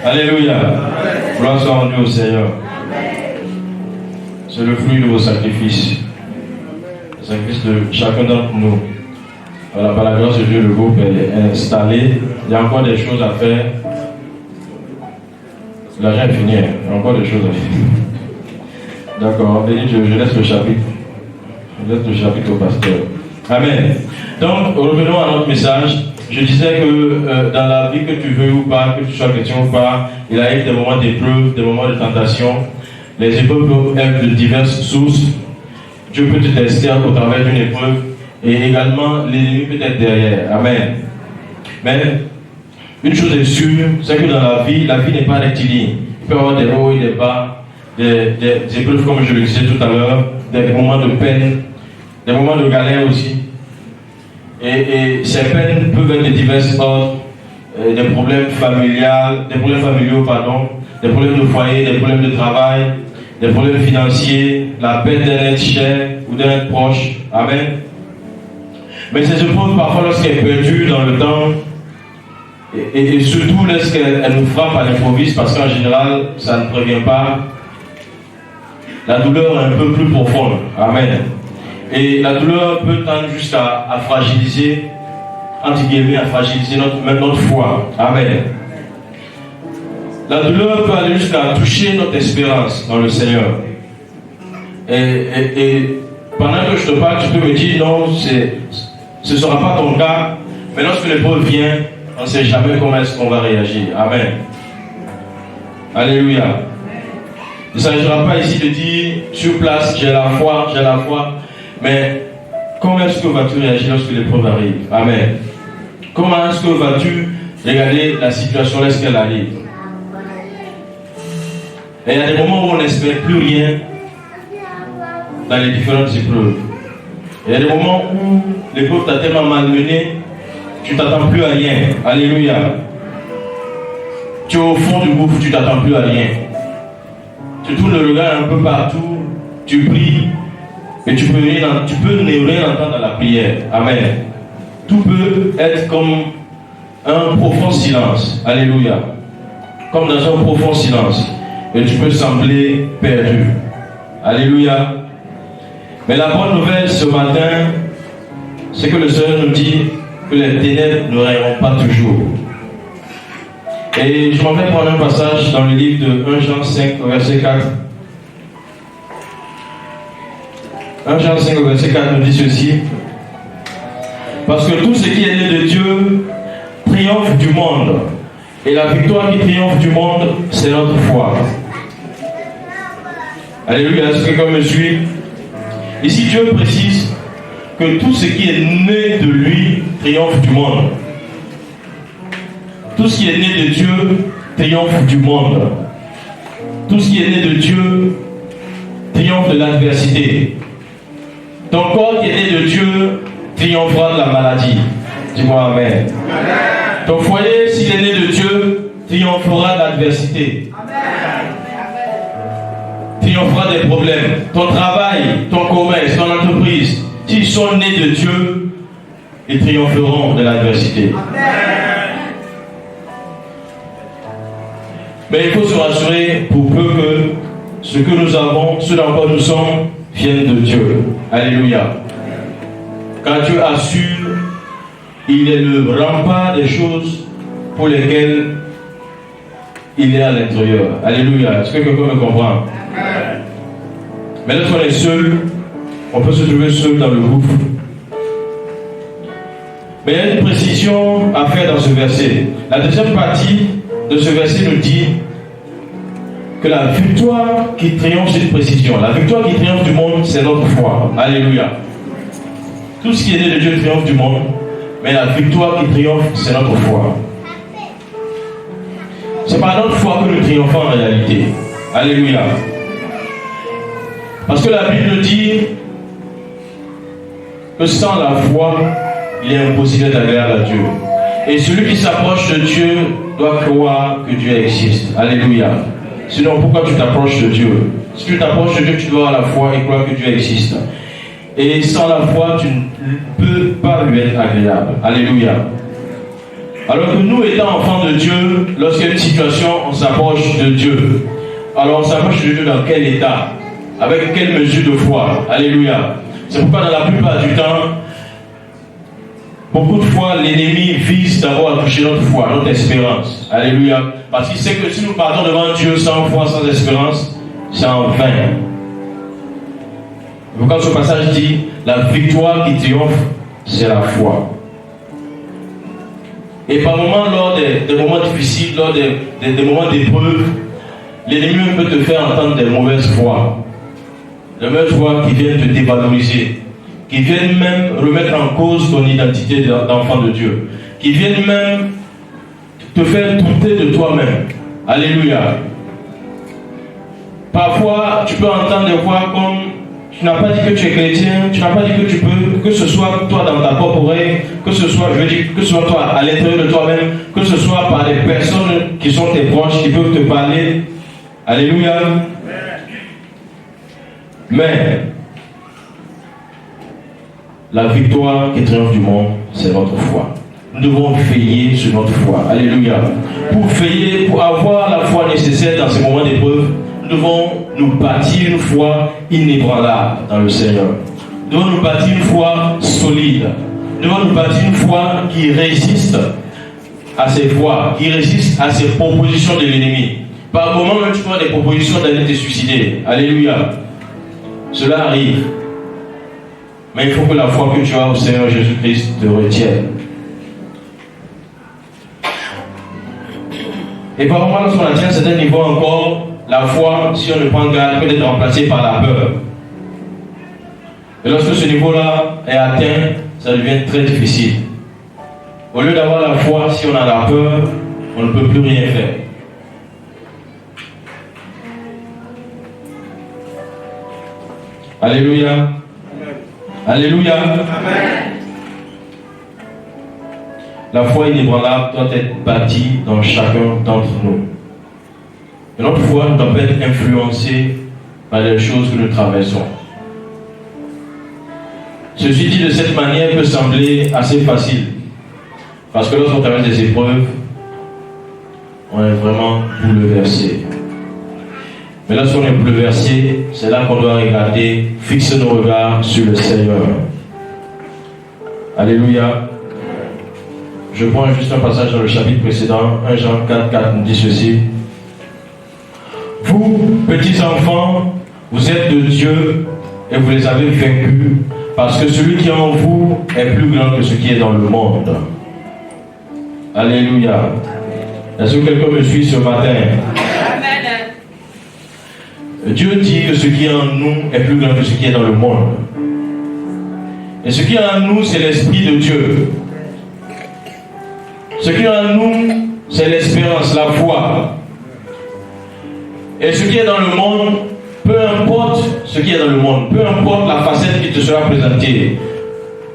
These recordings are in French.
Alléluia. Gloire soit rendue au Seigneur. C'est le fruit de vos sacrifices. Le sacrifice de chacun d'entre nous. Voilà, par la grâce de Dieu, le groupe est installé. Il y a encore des choses à faire. L'argent est fini. Il y a encore des choses à faire. D'accord. Béni Dieu, je laisse le chapitre. Je laisse le chapitre au pasteur. Amen. Donc, revenons à notre message. Je disais que dans la vie, que tu veux ou pas, que tu sois chrétien ou pas, il arrive des moments d'épreuve, des moments de tentation. Les épreuves peuvent être de diverses sources. Dieu peut te tester au travers d'une épreuve. Et également, l'ennemi peut être derrière. Amen. Mais une chose est sûre, c'est que dans la vie n'est pas rectiligne. Il peut y avoir des hauts et des bas, des épreuves comme je le disais tout à l'heure, des moments de peine, des moments de galère aussi. Et ces peines peuvent être de divers ordres, des problèmes familiaux, des problèmes de foyer, des problèmes de travail, des problèmes financiers, la perte d'un être cher ou d'un être proche. Amen. Mais ces épreuves, parfois, lorsqu'elles perdurent dans le temps, et surtout lorsqu'elles nous frappent à l'improviste, parce qu'en général, ça ne prévient pas, la douleur est un peu plus profonde. Amen. Et la douleur peut tendre jusqu'à fragiliser, entre guillemets, à fragiliser même notre foi. Amen. La douleur peut aller jusqu'à toucher notre espérance dans le Seigneur. Et pendant que je te parle, tu peux me dire non, ce ne sera pas ton cas, mais lorsque l'épreuve vient, on ne sait jamais comment est-ce qu'on va réagir. Amen. Alléluia. Il ne s'agira pas ici de dire sur place, j'ai la foi, mais comment est-ce que vas-tu réagir lorsque l'épreuve arrive? Amen. Comment est-ce que vas-tu regarder la situation lorsqu'elle arrive? Et il y a des moments où on n'espère plus rien dans les différentes épreuves. Il y a des moments où l'épreuve t'a tellement malmené, tu t'attends plus à rien. Alléluia. Tu es au fond du gouffre, tu t'attends plus à rien. Tu tournes le regard un peu partout, tu pries, et tu peux ne rien entendre dans la prière. Amen. Tout peut être comme un profond silence. Alléluia. Comme dans un profond silence. Et tu peux sembler perdu. Alléluia. Mais la bonne nouvelle ce matin, c'est que le Seigneur nous dit que les ténèbres ne règneront pas toujours. Et je m'en vais prendre un passage dans le livre de 1 Jean 5, verset 4. 1 Jean 5, verset 4 nous dit ceci. Parce que tout ce qui est né de Dieu triomphe du monde. Et la victoire qui triomphe du monde, c'est notre foi. Alléluia, est-ce que quelqu'un me suit? Ici, Dieu précise que tout ce qui est né de lui triomphe du monde. Tout ce qui est né de Dieu triomphe du monde. Tout ce qui est né de Dieu triomphe de l'adversité. Ton corps qui est né de Dieu triomphera de la maladie. Dis-moi Amen. Ton foyer, s'il est né de Dieu, triomphera de l'adversité. Triomphera des problèmes. Ton travail, ton commerce, ton entreprise, s'ils sont nés de Dieu, ils triompheront de l'adversité. Mais il faut se rassurer pour peu que ce que nous avons, ce dans quoi nous sommes, viennent de Dieu. Alléluia. Quand Dieu assure, il est le rempart des choses pour lesquelles il est à l'intérieur. Alléluia. Est-ce que quelqu'un me comprend? Mais lorsqu'on est seul, on peut se trouver seul dans le gouffre. Mais il y a une précision à faire dans ce verset. La deuxième partie de ce verset nous dit que la victoire qui triomphe, c'est une précision. La victoire qui triomphe du monde, c'est notre foi. Alléluia. Tout ce qui est né de Dieu triomphe du monde, mais la victoire qui triomphe, c'est notre foi. C'est par notre foi que nous triomphons en réalité. Alléluia. Parce que la Bible dit que sans la foi, il est impossible d'être agréable à Dieu. Et celui qui s'approche de Dieu doit croire que Dieu existe. Alléluia. Sinon, pourquoi tu t'approches de Dieu? Si tu t'approches de Dieu, tu dois avoir la foi et croire que Dieu existe. Et sans la foi, tu ne peux pas lui être agréable. Alléluia. Alors que nous, étant enfants de Dieu, lorsqu'il y a une situation, on s'approche de Dieu. Alors on s'approche de Dieu dans quel état? Avec quelle mesure de foi? Alléluia. C'est pourquoi dans la plupart du temps, beaucoup de fois, l'ennemi vise d'abord à toucher notre foi, notre espérance. Alléluia. Parce qu'il sait que si nous partons devant Dieu sans foi, sans espérance, c'est en vain. Pourquoi ce passage dit, la victoire qui triomphe, c'est la foi. Et par moments, lors des moments difficiles, lors des moments d'épreuve, l'ennemi peut te faire entendre des mauvaises voix. Des mauvaises voix qui viennent te dévaloriser, qui viennent même remettre en cause ton identité d'enfant de Dieu, qui viennent même te faire douter de toi-même. Alléluia. Parfois, tu peux entendre des voix comme tu n'as pas dit que tu es chrétien, tu n'as pas dit que tu peux, que ce soit toi dans ta propre oreille, que ce soit, je veux dire, que ce soit toi à l'intérieur de toi-même, que ce soit par des personnes qui sont tes proches, qui peuvent te parler. Alléluia. Mais la victoire qui triomphe du monde, c'est notre foi. Nous devons veiller sur notre foi. Alléluia. Pour veiller, pour avoir la foi nécessaire dans ces moments d'épreuve, nous devons nous bâtir une foi inébranlable dans le Seigneur. Nous devons nous bâtir une foi solide. Nous devons nous bâtir une foi qui résiste à ces voix, qui résiste à ces propositions de l'ennemi. Par moment, même tu prends des propositions d'aller te suicider. Alléluia. Cela arrive. Mais il faut que la foi que tu as au Seigneur Jésus-Christ te retienne. Et par moment, lorsqu'on atteint un certain niveau encore, la foi, si on ne prend garde, peut être remplacée par la peur. Et lorsque ce niveau-là est atteint, ça devient très difficile. Au lieu d'avoir la foi, si on a la peur, on ne peut plus rien faire. Alléluia. Amen. Alléluia. Amen. La foi inébranlable doit être bâtie dans chacun d'entre nous. Et notre foi ne doit pas être influencée par les choses que nous traversons. Ceci dit de cette manière peut sembler assez facile. Parce que lorsqu'on traverse des épreuves, on est vraiment bouleversé. Mais lorsqu'on est bouleversé, c'est là qu'on doit regarder, fixer nos regards sur le Seigneur. Alléluia. Je prends juste un passage dans le chapitre précédent, 1 Jean 4 nous dit ceci. Vous, petits enfants, vous êtes de Dieu et vous les avez vaincus, parce que celui qui est en vous est plus grand que ce qui est dans le monde. Alléluia. Est-ce que quelqu'un me suit ce matin? Amen. Dieu dit que ce qui est en nous est plus grand que ce qui est dans le monde. Et ce qui est en nous, c'est l'Esprit de Dieu. Ce qui est en nous, c'est l'espérance, la foi. Et ce qui est dans le monde, peu importe ce qui est dans le monde, peu importe la facette qui te sera présentée,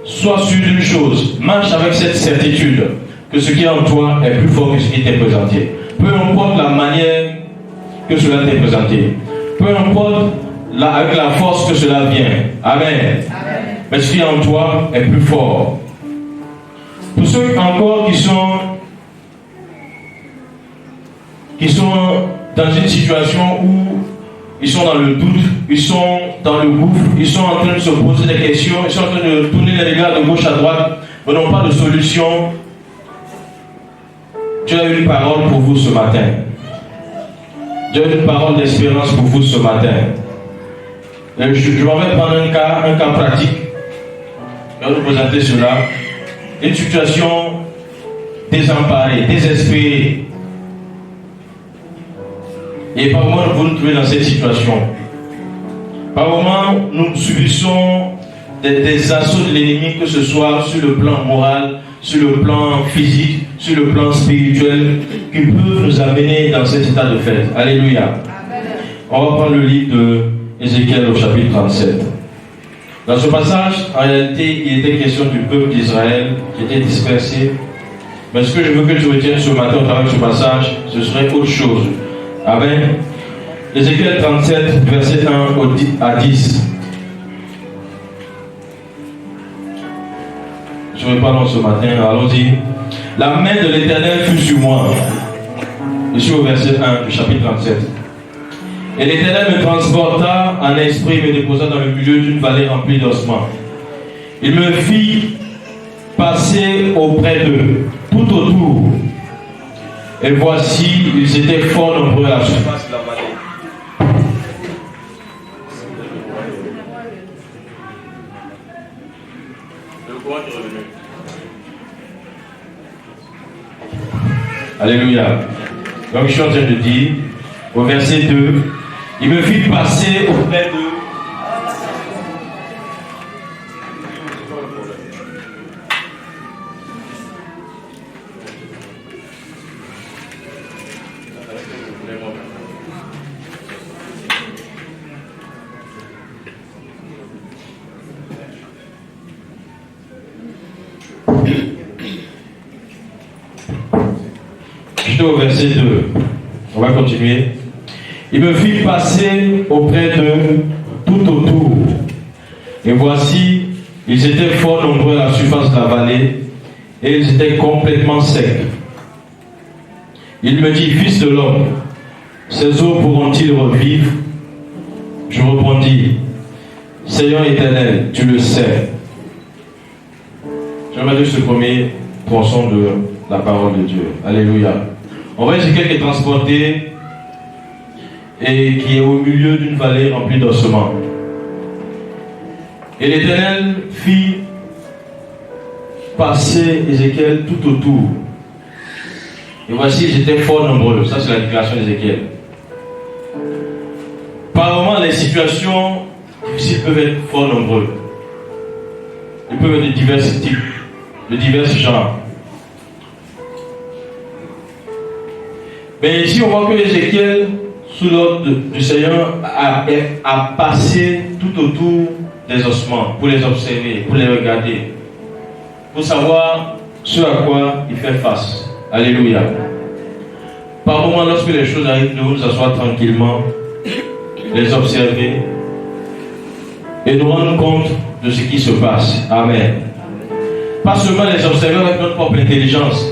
sois sûr d'une chose, marche avec cette certitude que ce qui est en toi est plus fort que ce qui t'est présenté. Peu importe la manière que cela t'est présenté, peu importe avec la force que cela vient. Amen. Amen. Mais ce qui est en toi est plus fort. Pour ceux encore qui sont dans une situation où ils sont dans le doute, ils sont dans le gouffre, ils sont en train de se poser des questions, ils sont en train de tourner les regards de gauche à droite, mais n'ont pas de solution. Dieu a une parole pour vous ce matin. Dieu a une parole d'espérance pour vous ce matin. Et je m'en vais prendre un cas pratique. Je vais vous présenter cela. Une situation désemparée, désespérée. Et par moment, vous nous trouvez dans cette situation. Par moment, nous subissons des assauts de l'ennemi, que ce soit sur le plan moral, sur le plan physique, sur le plan spirituel, qui peuvent nous amener dans cet état de fait. Alléluia. Amen. On va prendre le livre de Ézéchiel au chapitre 37. Dans ce passage, en réalité, il était question du peuple d'Israël qui était dispersé. Mais ce que je veux que tu retiennes ce matin au travers de ce passage, ce serait autre chose. Amen. Ézéchiel 37, verset 1 à 10. Je ne vais pas long ce matin, allons-y. La main de l'Éternel fut sur moi. Je suis au verset 1 du chapitre 37. Et l'Éternel me transporta en esprit et me déposa dans le milieu d'une vallée remplie d'ossements. Il me fit passer auprès d'eux, tout autour. Et voici, ils étaient fort nombreux à la surface de la vallée. Alléluia. Donc je suis en train de dire, au verset 2, il me fit passer auprès d'eux. J'étais au verset 2. On va continuer. Il me fit passer auprès d'eux tout autour. Et voici, ils étaient fort nombreux à la surface de la vallée, et ils étaient complètement secs. Il me dit, fils de l'homme, ces eaux pourront-ils revivre? Je répondis, Seigneur éternel, tu le sais. J'aimerais lire ce premier tronçon de la parole de Dieu. Alléluia. On voit Ézéchiel qui est transporté et qui est au milieu d'une vallée remplie d'ossements. Et l'Éternel fit passer Ézéchiel tout autour. Et voici, ils étaient fort nombreux. Ça, c'est la déclaration d'Ézéchiel. Par moments, les situations difficiles peuvent être fort nombreux. Ils peuvent être de divers types, de divers genres. Mais ici, on voit que Ézéchiel, sous l'ordre du Seigneur, a passé tout autour des ossements pour les observer, pour les regarder, pour savoir ce à quoi il fait face. Alléluia. Par moments, lorsque les choses arrivent, nous nous asseoir tranquillement, les observer et nous rendre compte de ce qui se passe. Amen. Pas seulement les observer avec notre propre intelligence,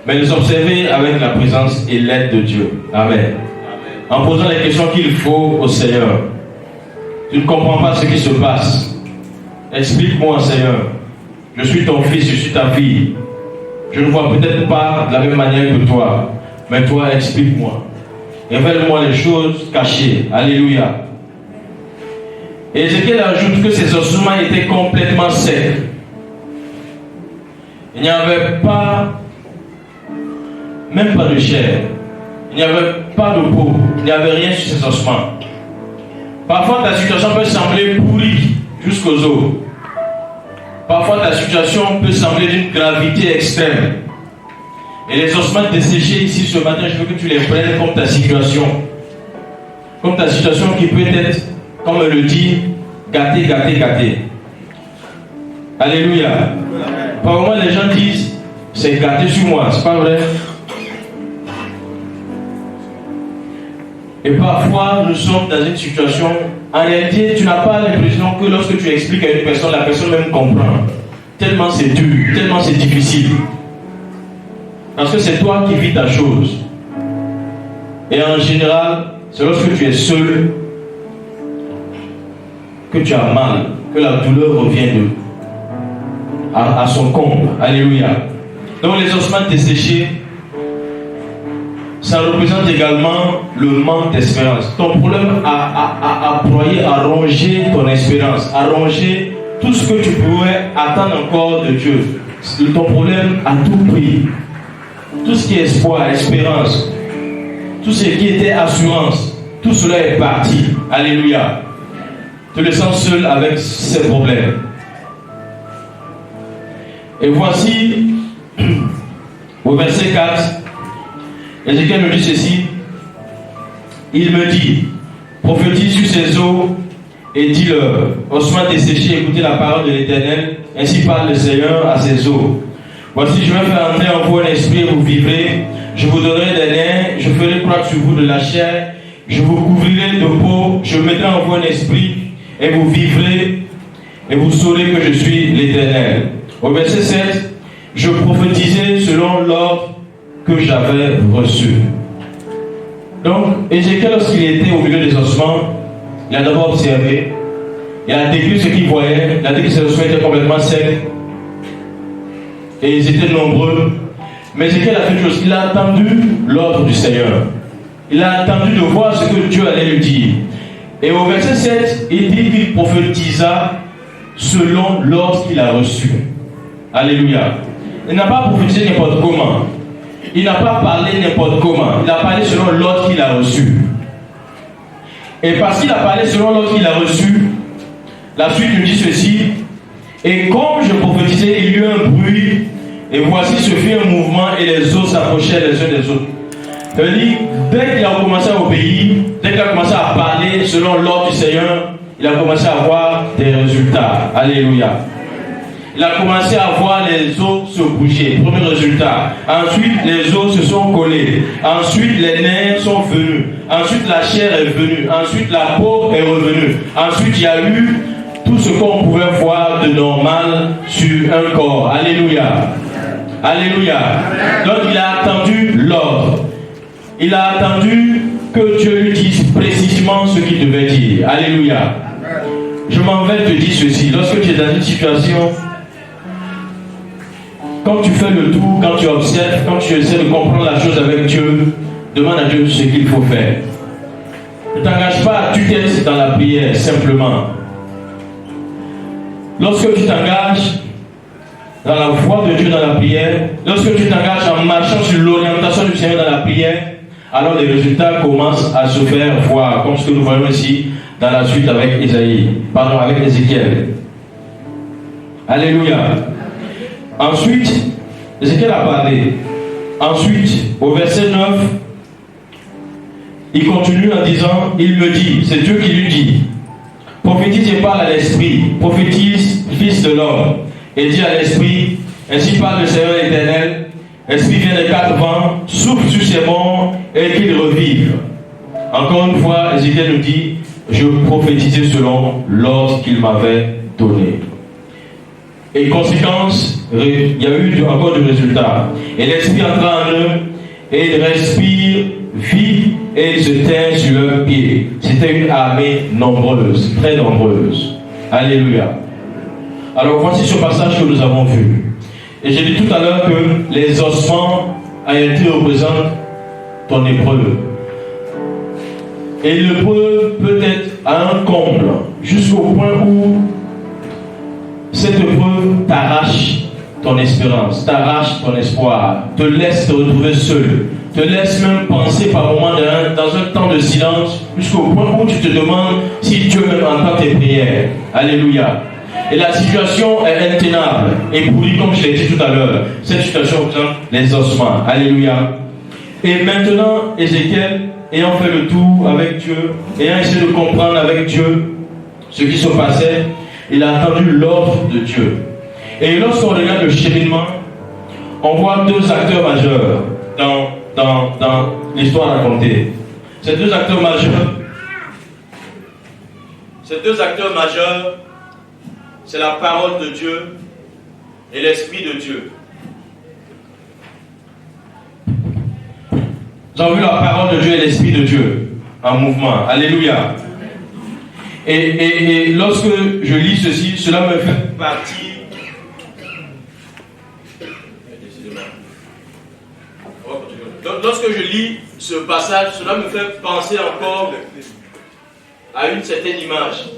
mais les observer avec la présence et l'aide de Dieu. Amen. En posant les questions qu'il faut au Seigneur. Tu ne comprends pas ce qui se passe. Explique-moi, Seigneur. Je suis ton fils, je suis ta fille. Je ne vois peut-être pas de la même manière que toi, mais toi, explique-moi. Révèle-moi les choses cachées. Alléluia. Et Ézéchiel ajoute que ces ossements étaient complètement secs. Il n'y avait pas, même pas de chair. Il n'y avait pas de peau. Il n'y avait rien sur ces ossements. Parfois, ta situation peut sembler pourrie jusqu'aux os. Parfois, ta situation peut sembler d'une gravité extrême. Et les ossements desséchés ici ce matin, je veux que tu les prennes comme ta situation. Comme ta situation qui peut être, comme on le dit, gâtée, gâtée, gâtée. Alléluia. Par moment, les gens disent, c'est gâté sur moi, c'est pas vrai? Et parfois, nous sommes dans une situation, en réalité, tu n'as pas l'impression que lorsque tu expliques à une personne, la personne même comprend. Tellement c'est dur, tellement c'est difficile. Parce que c'est toi qui vis ta chose. Et en général, c'est lorsque tu es seul que tu as mal, que la douleur revient à son comble. Alléluia. Donc les ossements desséchés, ça représente également le manque d'espérance. Ton problème a broyé, a rongé ton espérance, a rongé tout ce que tu pourrais attendre encore de Dieu. Ton problème a tout pris. Tout ce qui est espoir, espérance, tout ce qui était assurance, tout cela est parti. Alléluia. Tu te sens seul avec ces problèmes. Et voici, au verset 4, Ézéchiel me dit ceci. Il me dit, prophétise sur ces eaux et dis-leur, ossements desséchés, écoutez la parole de l'Éternel, ainsi parle le Seigneur à ces eaux. Voici, je vais faire entrer en vous un esprit et vous vivrez. Je vous donnerai des nerfs, je ferai croître sur vous de la chair, je vous couvrirai de peau, je mettrai en vous un esprit et vous vivrez et vous saurez que je suis l'Éternel. Au verset 7, je prophétisais selon l'ordre que j'avais reçu. Donc, Ézéchiel, lorsqu'il était au milieu des ossements, il a d'abord observé, il a décrit ce qu'il voyait, il a dit que ces ossements étaient complètement secs, et ils étaient nombreux. Mais Ézéchiel a fait une chose, il a attendu l'ordre du Seigneur. Il a attendu de voir ce que Dieu allait lui dire. Et au verset 7, il dit qu'il prophétisa selon l'ordre qu'il a reçu. Alléluia. Il n'a pas prophétisé n'importe comment. Il n'a pas parlé n'importe comment. Il a parlé selon l'ordre qu'il a reçu. Et parce qu'il a parlé selon l'ordre qu'il a reçu, la suite nous dit ceci. Et comme je prophétisais, il y eut un bruit, et voici ce fut un mouvement, et les eaux s'approchaient les uns des autres. Ça veut dire, dès qu'il a commencé à obéir, dès qu'il a commencé à parler selon l'ordre du Seigneur, il a commencé à voir des résultats. Alléluia. Il a commencé à voir les os se bouger. Premier résultat. Ensuite, les os se sont collés. Ensuite, les nerfs sont venus. Ensuite, la chair est venue. Ensuite, la peau est revenue. Ensuite, il y a eu tout ce qu'on pouvait voir de normal sur un corps. Alléluia. Alléluia. Donc, il a attendu l'ordre. Il a attendu que Dieu lui dise précisément ce qu'il devait dire. Alléluia. Je m'en vais te dire ceci. Lorsque tu es dans une situation, quand tu fais le tour, quand tu observes, quand tu essaies de comprendre la chose avec Dieu, demande à Dieu ce qu'il faut faire. Ne t'engage pas à tue-tête dans la prière, simplement. Lorsque tu t'engages dans la voie de Dieu dans la prière, lorsque tu t'engages en marchant sur l'orientation du Seigneur dans la prière, alors les résultats commencent à se faire voir, comme ce que nous voyons ici dans la suite avec avec Ézéchiel. Alléluia. Ensuite, Ézéchiel a parlé. Ensuite, au verset 9, il continue en disant, il me dit, c'est Dieu qui lui dit, prophétise et parle à l'esprit, prophétise, fils de l'homme, et dit à l'esprit, ainsi parle le Seigneur éternel, esprit vient des quatre vents, souffle sur ses morts et qu'il revive. Encore une fois, Ézéchiel nous dit, je prophétisais selon l'ordre qu'il m'avait donné. Et conséquence, il y a eu encore du résultat. Et l'esprit entra en eux, et il respire, vit, et il se tint sur leurs pieds. C'était une armée nombreuse, très nombreuse. Alléluia. Alors voici ce passage que nous avons vu. Et j'ai dit tout à l'heure que les ossements a été représentent ton épreuve. Et l'épreuve peut être à un comble, jusqu'au point où cette épreuve t'arrache ton espérance, t'arrache ton espoir, te laisse te retrouver seul, te laisse même penser par moments dans un temps de silence, jusqu'au point où tu te demandes si Dieu même entend tes prières. Alléluia. Et la situation est intenable et pourrie, comme je l'ai dit tout à l'heure. Cette situation représente les ossements. Alléluia. Et maintenant, Ézéchiel, ayant fait le tour avec Dieu, ayant essayé de comprendre avec Dieu ce qui se passait, il a attendu l'ordre de Dieu. Et lorsqu'on regarde le cheminement, on voit deux acteurs majeurs dans l'histoire racontée. Ces deux acteurs majeurs, c'est la parole de Dieu et l'Esprit de Dieu. Nous avons vu la parole de Dieu et l'Esprit de Dieu en mouvement. Alléluia. Et lorsque je lis ceci, cela me fait partie. Lorsque je lis ce passage, cela me fait penser encore à une certaine image.